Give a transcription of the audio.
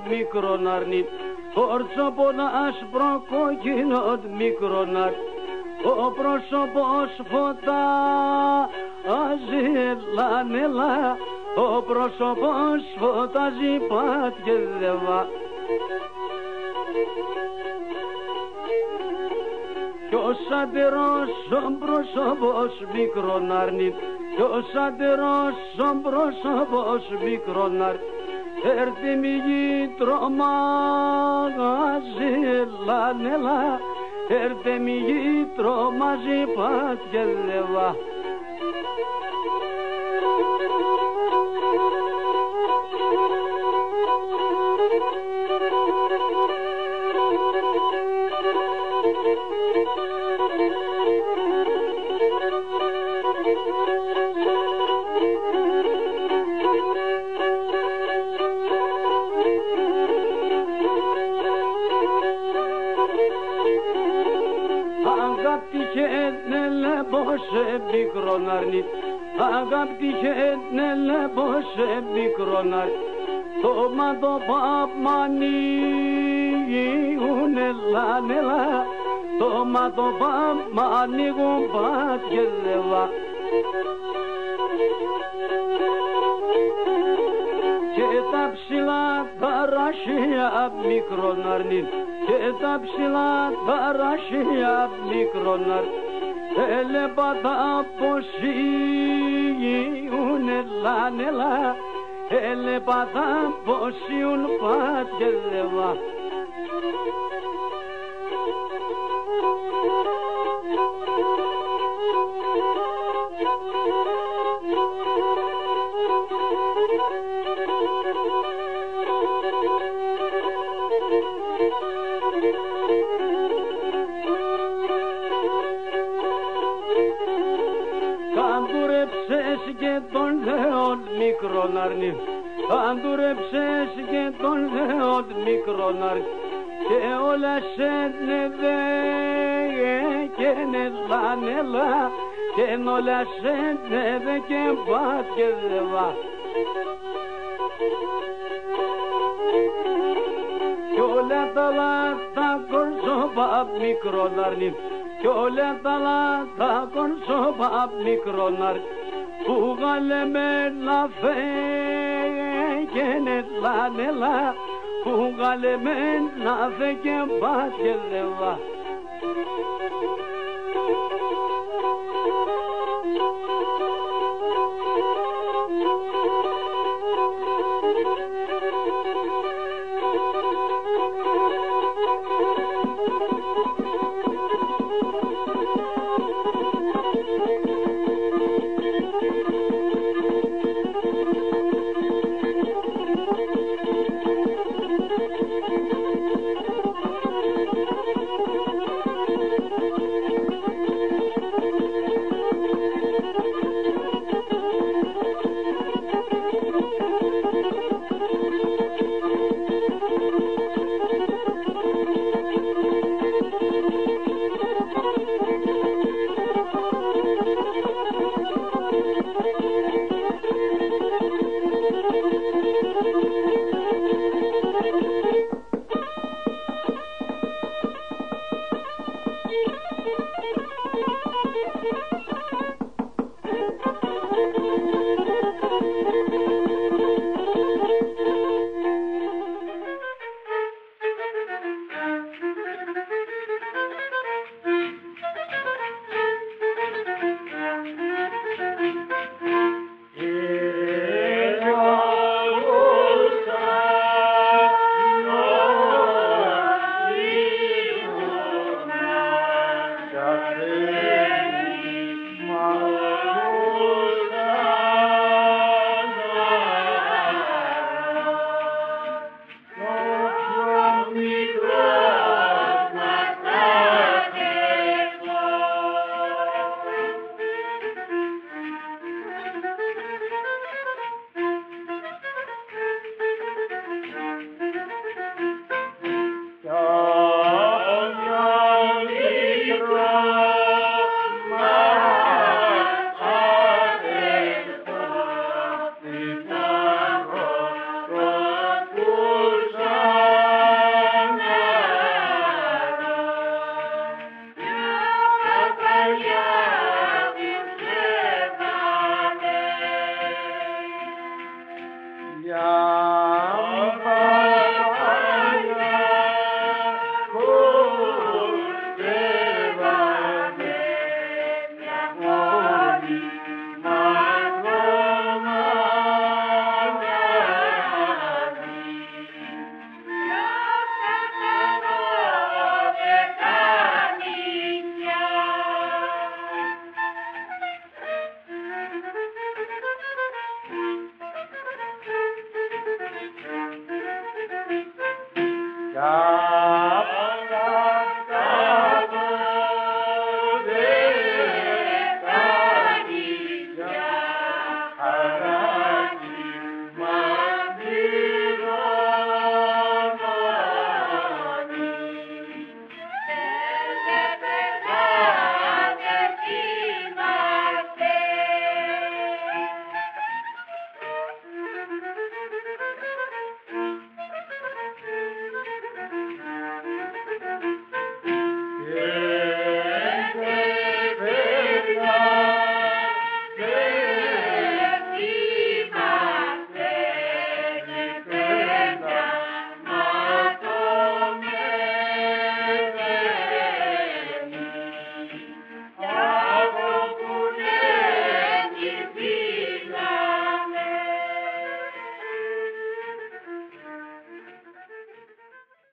Μικρονάρνη, όρτσο πονάς προκόκκινο μικρονάρ, ο πρόσωπος φωτάζει λανελά, ο πρόσωπος φωτάζει πατιεδεύα. Κι ως αντερός ο πρόσωπος μικρονάρνη, κι ως αντερός ο πρόσωπος μικρονάρ, έρθει μη τρομάζει λανελά, έρθει μη τρομάζει πατιεδεύα. Μικρονάρνη, αγάπη χένελε πόσε μικρονάρ, το μάτω παπμανίγουνε λανελά, το μάτω παπμανίγουν πατιεδεύα. Και τα ψηλά τα ράσια μικρονάρνη, και τα ψηλά τα ράσια μικρονάρ, έλεπα τα ποσίουνε λανελά, έλεπα τα ποσίουν πατιεδεύα. Και τον Θεόν μικρονάρνη, αντουρέψες και τον Θεόν μικρονάρνη, και όλα σε νεδέ και νελανελά, και όλα σε νεδέ και πατιεδεύα. Κι όλα τα λάθα κορσόπα μικρονάρνη, κι όλα τα λάθα κορσόπα μικρονάρνη, που γαλεμένα φέγγαινε λανελά, που γαλεμένα φέγγε πατιεδεύα. Ciao.